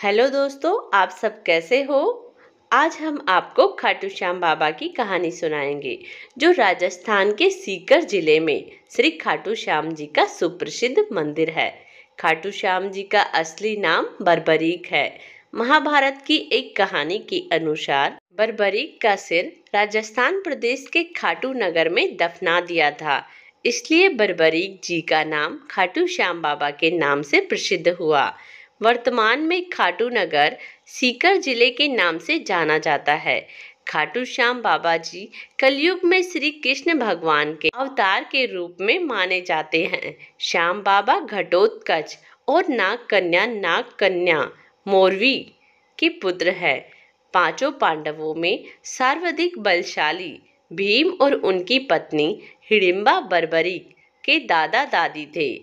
Hello दोस्तों, आप सब कैसे हो। आज हम आपको खाटू श्याम बाबा की कहानी सुनाएंगे, जो राजस्थान के सीकर जिले में श्री खाटू श्याम जी का सुप्रसिद्ध मंदिर है। खाटू श्याम जी का असली नाम बर्बरीक है। महाभारत की एक कहानी के अनुसार बर्बरीक का सिर राजस्थान प्रदेश के खाटू नगर में दफना दिया था, इसलिए बर्बरीक जी का नाम खाटू श्याम बाबा के नाम से प्रसिद्ध हुआ। वर्तमान में खाटू नगर सीकर जिले के नाम से जाना जाता है। खाटू श्याम बाबा जी कलयुग में श्री कृष्ण भगवान के अवतार के रूप में माने जाते हैं। श्याम बाबा घटोत्कच और नाग कन्या मोरवी के पुत्र है। पांचों पांडवों में सर्वाधिक बलशाली भीम और उनकी पत्नी हिडिंबा बर्बरीक के दादा दादी थे।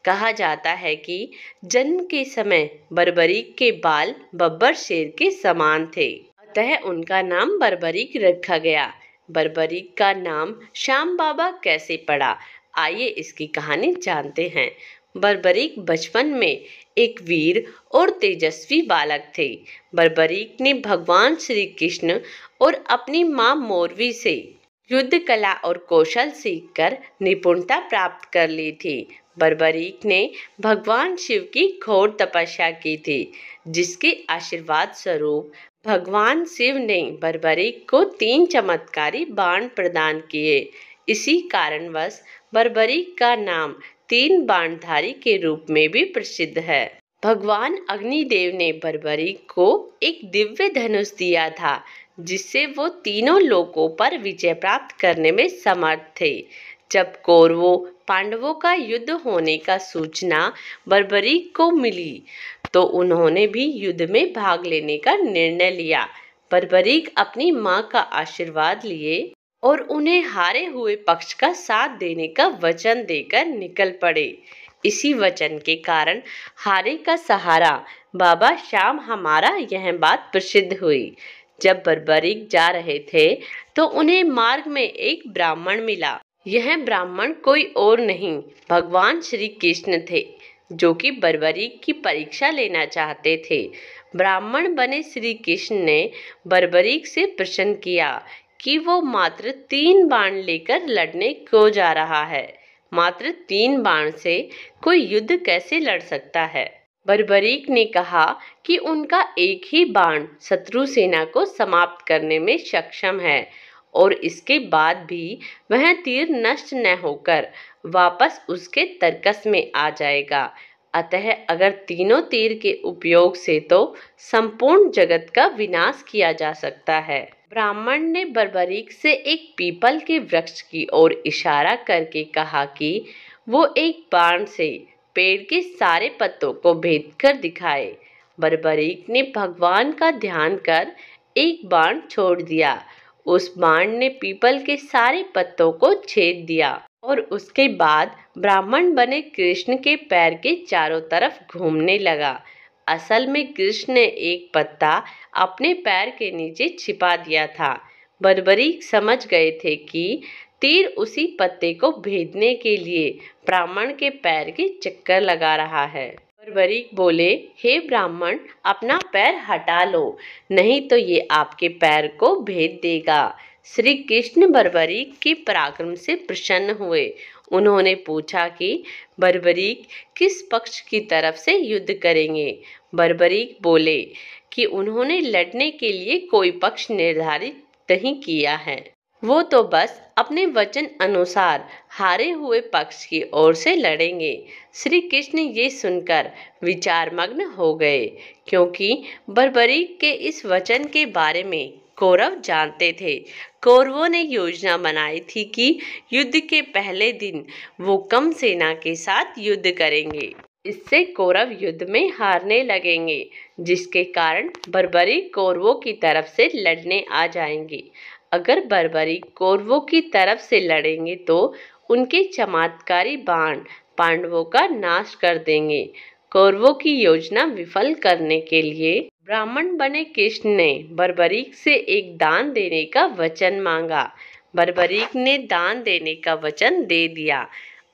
कहा जाता है कि जन्म के समय बर्बरीक के बाल बब्बर शेर के समान थे, अतः उनका नाम बर्बरीक रखा गया। बर्बरीक का नाम श्याम बाबा कैसे पड़ा, आइए इसकी कहानी जानते हैं। बर्बरीक बचपन में एक वीर और तेजस्वी बालक थे। बर्बरीक ने भगवान श्री कृष्ण और अपनी माँ मोरवी से युद्ध कला और कौशल सीखकर निपुणता प्राप्त कर ली थी। बर्बरीक ने भगवान शिव की घोर तपस्या की थी, जिसके आशीर्वाद स्वरूप भगवान शिव ने बर्बरीक को 3 चमत्कारी बाण प्रदान किए। इसी कारणवश बर्बरीक का नाम 3 बाणधारी के रूप में भी प्रसिद्ध है। भगवान अग्निदेव ने बर्बरीक को एक दिव्य धनुष दिया था, जिससे वो तीनों लोकों पर विजय प्राप्त करने में समर्थ थे। जब कौरवों पांडवों का युद्ध होने का सूचना बर्बरीक को मिली, तो उन्होंने भी युद्ध में भाग लेने का निर्णय लिया। बर्बरीक अपनी मां का आशीर्वाद लिए और उन्हें हारे हुए पक्ष का साथ देने का वचन देकर निकल पड़े। इसी वचन के कारण हारे का सहारा बाबा श्याम हमारा, यह बात प्रसिद्ध हुई। जब बर्बरीक जा रहे थे तो उन्हें मार्ग में एक ब्राह्मण मिला। यह ब्राह्मण कोई और नहीं, भगवान श्री कृष्ण थे, जो कि बर्बरीक की परीक्षा लेना चाहते थे। ब्राह्मण बने श्री कृष्ण ने बर्बरीक से प्रश्न किया कि वो मात्र 3 बाण लेकर लड़ने क्यों जा रहा है। मात्र 3 बाण से कोई युद्ध कैसे लड़ सकता है। बर्बरीक ने कहा कि उनका एक ही बाण शत्रु सेना को समाप्त करने में सक्षम है, और इसके बाद भी वह तीर नष्ट न होकर वापस उसके तरकस में आ जाएगा। अतः अगर तीनों तीर के उपयोग से तो संपूर्ण जगत का विनाश किया जा सकता है। ब्राह्मण ने बर्बरीक से एक पीपल के वृक्ष की ओर इशारा करके कहा कि वो एक बाण से पेड़ के सारे पत्तों को भेद कर दिखाए। बर्बरीक ने भगवान का ध्यान कर एक बाण छोड़ दिया। उस बाण ने पीपल के सारे पत्तों को छेद दिया और उसके बाद ब्राह्मण बने कृष्ण के पैर के चारों तरफ घूमने लगा। असल में कृष्ण ने एक पत्ता अपने पैर के नीचे छिपा दिया था। बर्बरीक समझ गए थे कि तीर उसी पत्ते को भेदने के लिए ब्राह्मण के पैर के चक्कर लगा रहा है। बर्बरीक बोले, हे ब्राह्मण, अपना पैर हटा लो, नहीं तो ये आपके पैर को भेद देगा। श्री कृष्ण बर्बरीक के पराक्रम से प्रसन्न हुए। उन्होंने पूछा कि बर्बरीक किस पक्ष की तरफ से युद्ध करेंगे। बर्बरीक बोले कि उन्होंने लड़ने के लिए कोई पक्ष निर्धारित नहीं किया है, वो तो बस अपने वचन अनुसार हारे हुए पक्ष की ओर से लड़ेंगे। श्री कृष्ण ये सुनकर विचारमग्न हो गए, क्योंकि बर्बरीक के इस वचन के बारे में कौरव जानते थे। कौरवों ने योजना बनाई थी कि युद्ध के पहले दिन वो कम सेना के साथ युद्ध करेंगे। इससे कौरव युद्ध में हारने लगेंगे, जिसके कारण बर्बरीक कौरवों की तरफ से लड़ने आ जाएंगे। अगर बर्बरीक कौरवों की तरफ से लड़ेंगे तो उनके चमत्कारी बाण पांडवों का नाश कर देंगे। कौरवों की योजना विफल करने के लिए ब्राह्मण बने कृष्ण ने बर्बरीक से एक दान देने का वचन मांगा। बर्बरीक ने दान देने का वचन दे दिया।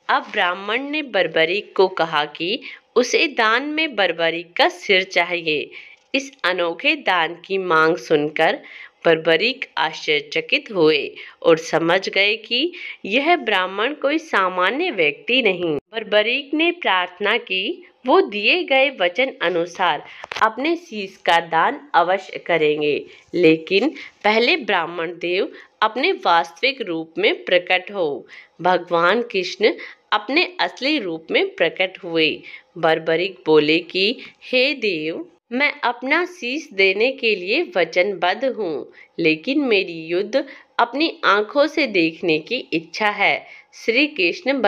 अब ब्राह्मण ने बर्बरीक को कहा कि उसे दान में बर्बरीक का सिर चाहिए। इस अनोखे दान की मांग सुनकर बर्बरीक आश्चर्यचकित हुए और समझ गए कि यह ब्राह्मण कोई सामान्य व्यक्ति नहीं। बर्बरीक ने प्रार्थना की वो दिए गए वचन अनुसार अपने शीश का दान अवश्य करेंगे, लेकिन पहले ब्राह्मण देव अपने वास्तविक रूप में प्रकट हो। भगवान कृष्ण अपने असली रूप में प्रकट हुए। बर्बरीक बोले कि हे देव, मैं अपना शीश देने के लिए वचनबद्ध हूँ, लेकिन मेरी युद्ध अपनी आंखों से देखने की इच्छा है। श्री कृष्ण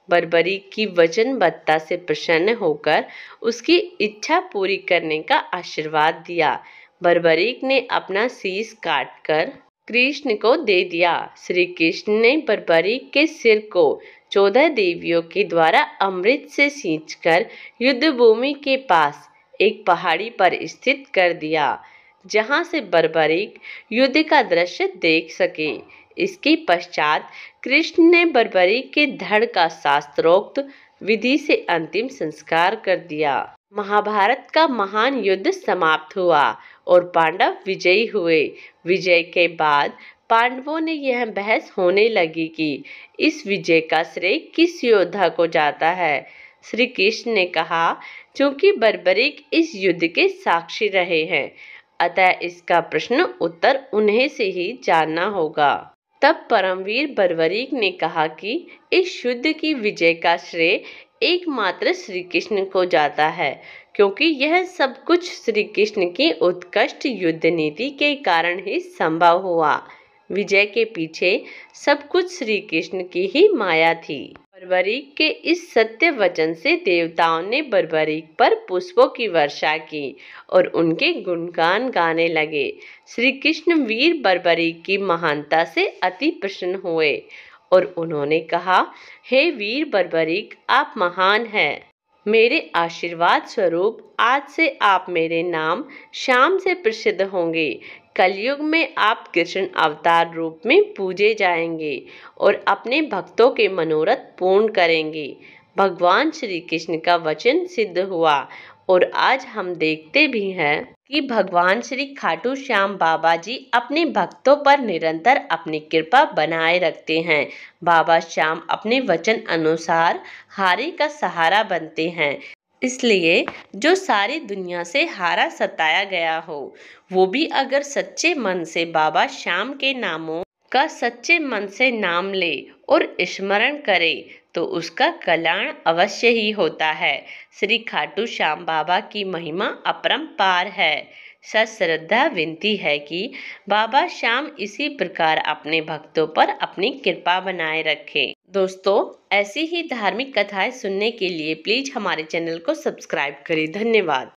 बर्बरीक की वचनबद्धता से प्रसन्न होकर उसकी इच्छा पूरी करने का आशीर्वाद दिया। बर्बरीक ने अपना शीश काटकर कृष्ण को दे दिया। श्री कृष्ण ने बर्बरीक के सिर को 14 देवियों के द्वारा अमृत से सींचकर युद्ध भूमि के पास एक पहाड़ी पर स्थित कर दिया, जहां से बर्बरीक युद्ध का दृश्य देख सके। इसके पश्चात कृष्ण ने बर्बरीक के धड़ का शास्त्रोक्त विधि से अंतिम संस्कार कर दिया। महाभारत का महान युद्ध समाप्त हुआ और पांडव विजयी हुए। विजय के बाद पांडवों ने यह बहस होने लगी कि इस विजय का श्रेय किस योद्धा को जाता है। श्री कृष्ण ने कहा, चूंकि बर्बरीक इस युद्ध के साक्षी रहे हैं, अतः इसका प्रश्न उत्तर उन्हें से ही जानना होगा। तब परमवीर बर्बरीक ने कहा कि इस युद्ध की विजय का श्रेय एकमात्र श्री कृष्ण को जाता है, क्योंकि यह सब कुछ श्री कृष्ण की उत्कृष्ट युद्ध नीति के कारण ही संभव हुआ। विजय के पीछे सब कुछ श्री कृष्ण की ही माया थी। बर्बरीक के इस सत्य वचन से देवताओं ने बर्बरीक पर पुष्पों की वर्षा की और उनके गुणगान गाने लगे। श्री कृष्ण वीर बर्बरीक की महानता से अति प्रसन्न हुए और उन्होंने कहा, हे वीर बर्बरीक, आप महान हैं। मेरे आशीर्वाद स्वरूप आज से आप मेरे नाम श्याम से प्रसिद्ध होंगे। कलयुग में आप कृष्ण अवतार रूप में पूजे जाएंगे और अपने भक्तों के मनोरथ पूर्ण करेंगे। भगवान श्री कृष्ण का वचन सिद्ध हुआ और आज हम देखते भी हैं कि भगवान श्री खाटू श्याम बाबा जी अपने भक्तों पर निरंतर अपनी कृपा बनाए रखते हैं। बाबा श्याम अपने वचन अनुसार हारी का सहारा बनते हैं। इसलिए जो सारी दुनिया से हारा सताया गया हो, वो भी अगर सच्चे मन से बाबा श्याम के नामों का सच्चे मन से नाम ले और स्मरण करे तो उसका कल्याण अवश्य ही होता है। श्री खाटू श्याम बाबा की महिमा अपरंपार है। श्रद्धा विनती है कि बाबा श्याम इसी प्रकार अपने भक्तों पर अपनी कृपा बनाए रखें। दोस्तों, ऐसी ही धार्मिक कथाएं सुनने के लिए प्लीज हमारे चैनल को सब्सक्राइब करें। धन्यवाद।